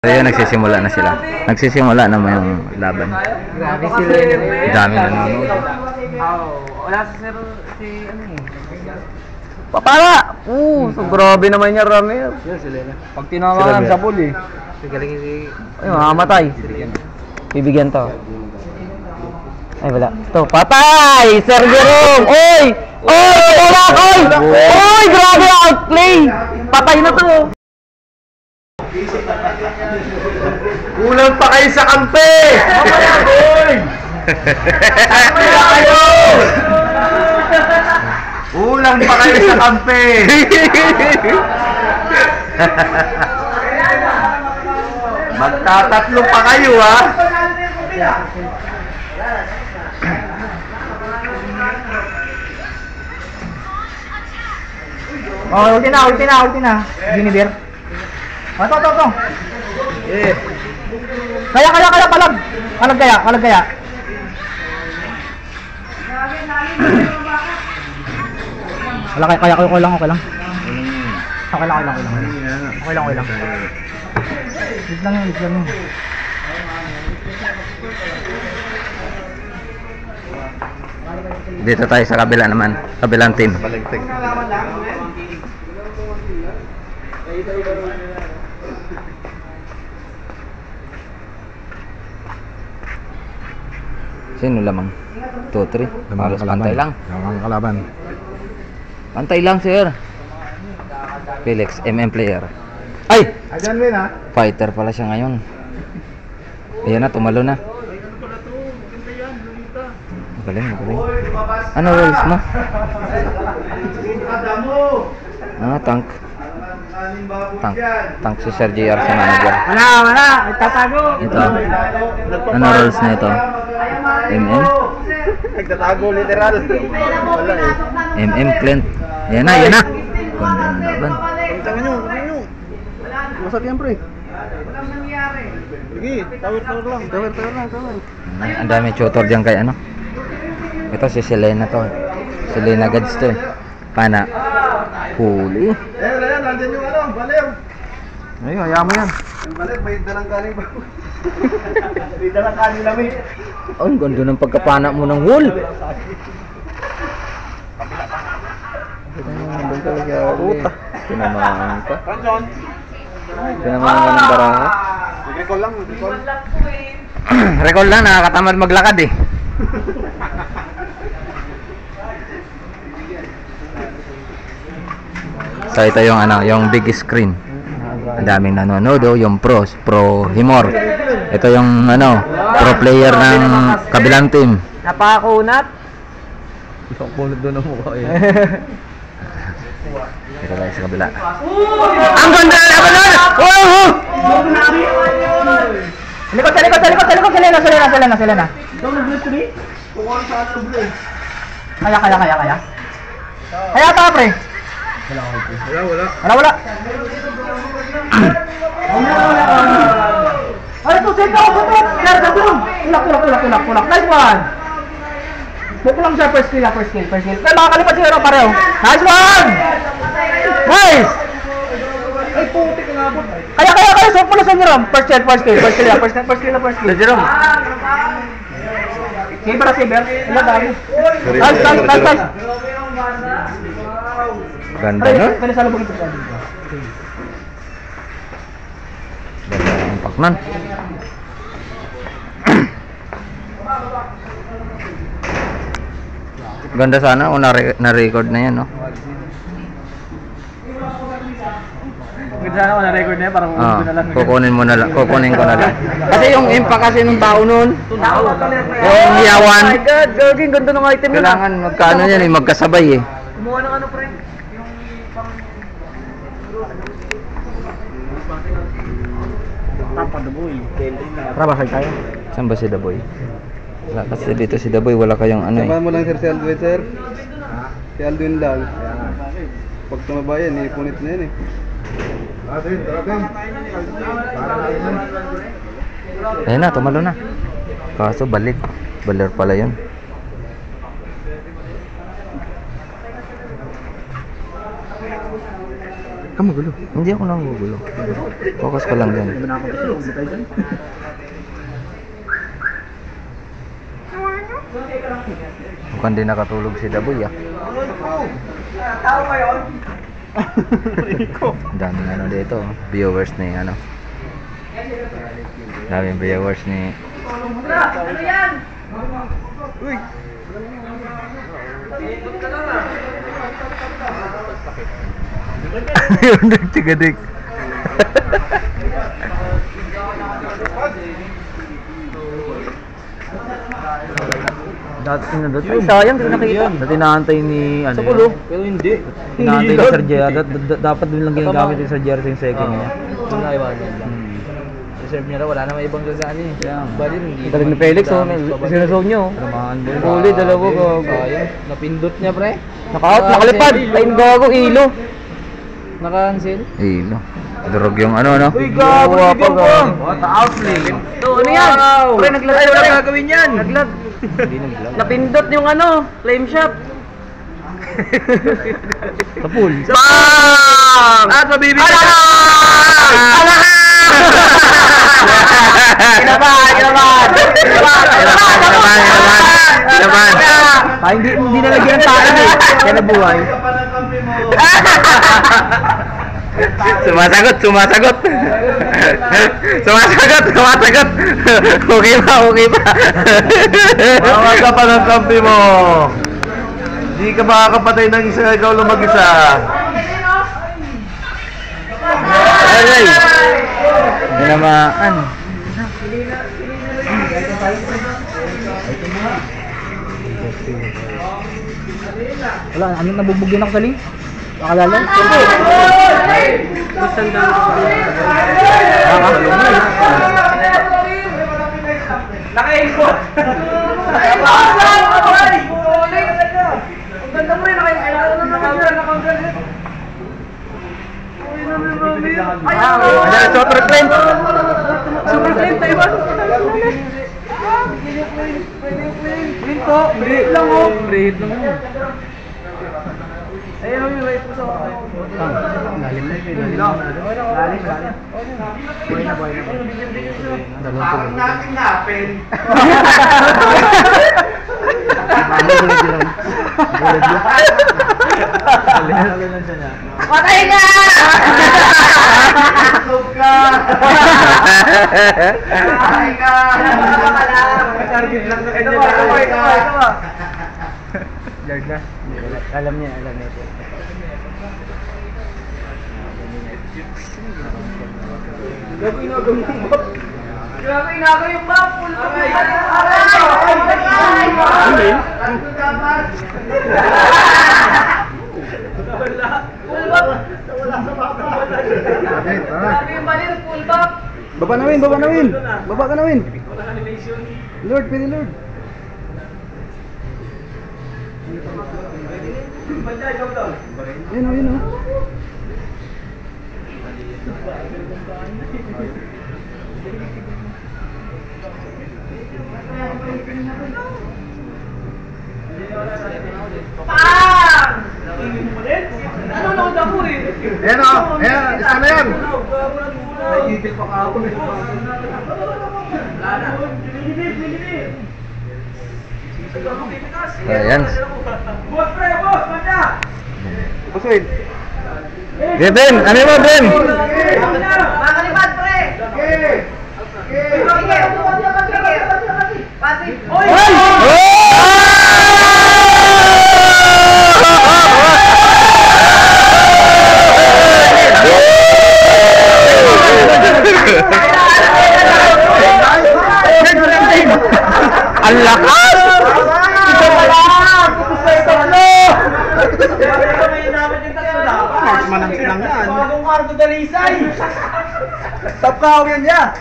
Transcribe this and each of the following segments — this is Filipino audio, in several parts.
Ayun, nagsisimula na sila. Nagsisimula na mo yung laban. Grabe sila. Dami nanonood. Wala si ano eh. Papala! So grabe naman niya, Ramir. Pag tinawanan sa pool eh. Ay, mamamatay. Bibigyan to. Ay, wala. Ito, patay! Sir Jerome! Oy! Oy! Wala! Oy! Oy! Grabe outplay! Patay na to! Kulang pa kayo sa kampe! Mamaya, boy! Kulang kayo! Kulang pa kayo sa kampe! Magtatatlo pa kayo, ha? Oh, ulti na. Giniber. Ito. Eh. Kaya, palag. Palag kaya. Wala kaya, okay lang. Okay lang. Wait lang yun. Dito tayo sa kabila naman. Kabilang team. Sino lamang? 2, 3. Halos pantay lang. Kalaban. Pantay lang, sir. Felix, MM player. Ay! Ayan din ha. Fighter pala siya ngayon. Ayan na, tumalo na. Magaling. Ano rules mo? Tank. Tank si Sir JR sa manager. Wala. Itatago. Ito. Ano rules na ito? MM? Nagtatago literal. Wala eh. MM Clint. Yan na. Ganda ng laban. Tangan nyo. Masap yan pre. Sige, tower lang. Ang dami tutor dyan kay ano. Ito si Selena to. Selena Gads to eh. Pana. Huli. Wala yan, nandyan yung ano, baliw. Ayun, hayaan mo yan. Yung baliw, may dalang kanin ba? May dalang kanin namin. Oh, ang ganda ng pagkapana mo ng hul. Puta. Tinamaan ka. Tinamaan ka ng baraha. Recall lang. Recall lang, nakakatamad maglakad eh. So ito yung ano, yung big screen. Ang daming nanonood, yung pro Himor. Ito yung ano, pro player ng kabilang team. Napakunat. Isang punot doon ang mukha eh. Ito tayo sa kabila. Ang ganda na laban nun! Oh! Likod. Selena. Kaya. Kaya pa, pre. Wala. Wala. Ay, ito, send ako. Tulak. Nice one. Buko lang siya, first kill. Kaya makakalipat sila ng pareho. Nice one! Nice! Ay, putik na abot. Kaya, so pala sa Jerome. First kill. Jerome. Saber. Wala dami. Nice. Ganda nun. Pwede sa lubog ito. Ganda ang paknan. Ganda sana o na-record na yan, no? Ganda sana kung na-record na yan, parang Kukunin ko na lang. Kasi yung impact kasi ng tao nun, yung hiyawan, Oh my God, gagawin ganda ng item yun. kailangan magkano yan eh, magkasabay eh. Kumuha ng ano, pre? Yung pang... Tapa the boy. Trabasay tayo. Saan ba si Daboy? Wala kasi dito si Daboy, wala kayong ano eh. Sabahan mo lang sir si Alduin sir. Si Alduin lang. Pag tumabayan, punit na yan eh. Ayun na, tumalo na. Kaso balik. Baler pala yun. ka magulo. Hindi ako nangugulo. Focus ka lang dyan. Mukhang di nakatulog si Daboy ah. Tao ba yun? Daming ano dito, viewers ni ano. Daming viewers ni Ano yan? Uy! yung nagtigadik. Dati na dati. Sayang, hindi ko nakikita. Dati naantay ni ano. Sa kulo, pero hindi. Naantay ni Sir Jer. Dapat dun lang ginagamit ni Sir Jer sa yung second niya. Wala iwanan lang. Reserve niya na, wala namang ibang gagaan eh. Bali, hindi. Galing ni Felix, oh. Sinusog niyo. Naman mo. Huli, dalawa ko. Sayang, napindot niya pre. Naka-out, nakalipad. Line gago, ilo. Naka-cancel. Ilo. Durog yung ano no. Uy, gago, bigyan ko. What out lane. Ito, ano yan? Pre, naglag. Ay, wala gagawin yan. Naglag. Napindot yung ano, flame shot. Kapul. Bang! At mabibigyan. Alahan! Kinabahan! Ay, hindi nalagyan ng tayo eh. Kaya nabuhay. Sumasagot. Okay pa. Tawag ka pa ng kampi mo. Hindi ka makakapatay ng isa, ikaw lang mag-isa. Aray! Tinamaan. Wala, ano nabubugyan ako sa link? Nakalala? Naka-airport! Ang ganda mo rin, naka-airport na naman dyan, naka-airport. Ayan, super claim. Super claim, tayo ba? Green to, breed lang oh. Breed lang oh. Ayun yung right po sa lalim na yun. Lalim. Buhay na. Ang nating napin. Patay na! Patay ka! Target lang na kanya. Ito ba? Yard na. Alam niya. Grabe inagaw yung map. Full map. Grabe yung balil, full map. Baba na win. Baba ka na win. Lord, pili Lord. Yun o. Nanonood ako eh. Isa na yan. Nagigil pa kahapon eh. Ayan. Boss, manda! Boss Wade. Ben, ano mo, Ben? Makalipad, pre! Sige! Pasi! Hoy! Ang lakas! Marksman ang silang yan. Bagong Marco Dalisay! Top ka yan niya.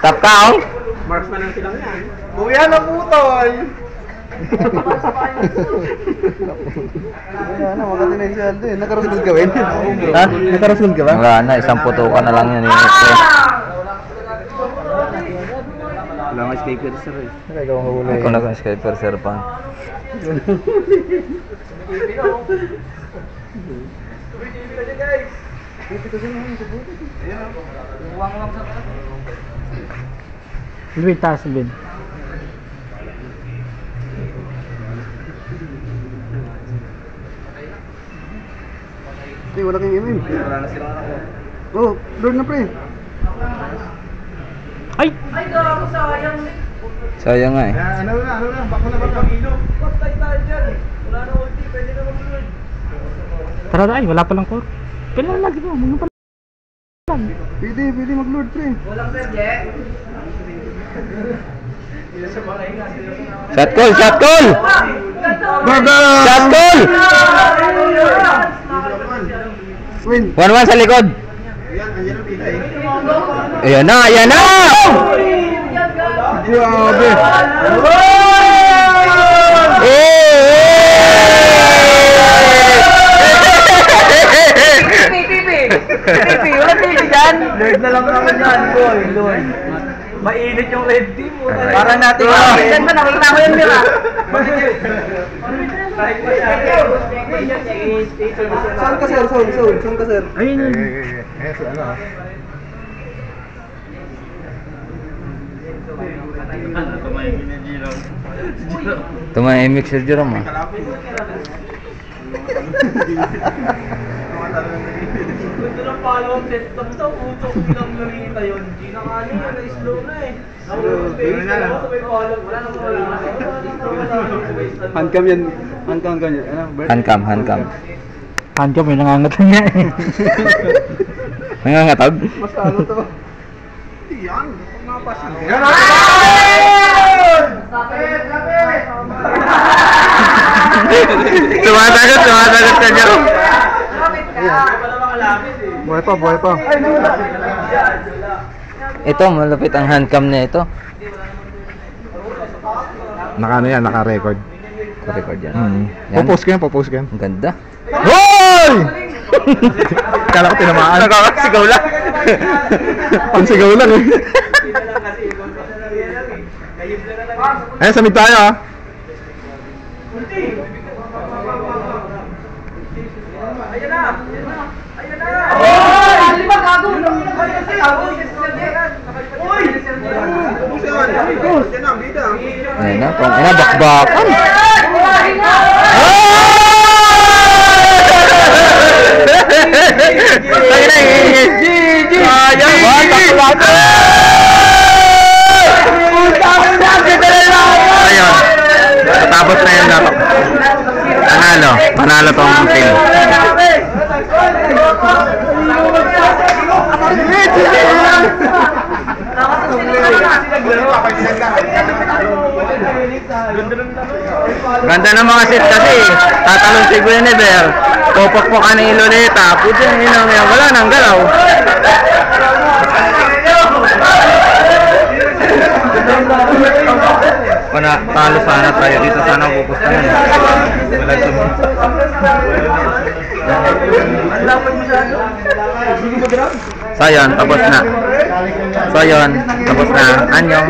Tap ka, oh. Marksman ang silang yan. Kuya na putol. Ano, maganda na yung saldo eh. Nakarasunod ka ba yun? Ha? Nakarasunod ka ba? Wala na, isang putukan na lang yan. Wala nga escaper sir eh. Ikaw ang huli. Ikaw nag-skyper, sir, pa. Luwin, taas, Luwin. Pre, wala kang MM. Wala na sila ako. Oh, Lord na pre. Ay! Sayang nga eh. Ano na, bako na ilo. Patay tayo dyan. Wala na ulti, pwede na mag-Lord. Tara na, ay, wala palang core. Pwede na lagi mo, mga pala. Pwede mag-Lord pre. Shot call! Shot call! Gaga! Shot call! Win. 1-1 sa likod. Ayan na! Ayan na! Grabe. TV, wala TV dyan. Lord na lang naman yan, Lord. Mainit yung red team. Para natin. Yan ba, nakita ko yun nila. Saan ka sir? Saan ka sir? Ayun. Tumahimik si Jerome ah. Ito ng follow-up set. Tapos ang utok nilang narita yun. Di na nga niya, na-slow na eh. Sabay follow-up. Wala nang wala. Handcam yan. Handcam yan. Ano? Bert? Handcam. Handcam, may nangangatang niya eh. Nangangatag? Mas ano to? Yan. Mga pasin. Sumasagot ka Jerome. Buhay pa. Ito, malupit ang handcam na ito. Yan, naka-record. Record yan. Yan. Popost ko yan. Ang ganda. Hoy! Kala ko tinamaan. Nakakasigaw lang. Pansigaw lang eh. Ayan, samid tayo ah. Ayan na, kung ina, bakbakan. Ayun, tapos na yun dapat. Panalo tong team. Ganda ng mga set kasi. Tatalon si Guinevere. Popok-pokan ni Loleta. Puti yung inang yan. Wala nang galaw. Talo sana tayo dito. Sana pupusta na. Wala So yun, tapos na. Anyong.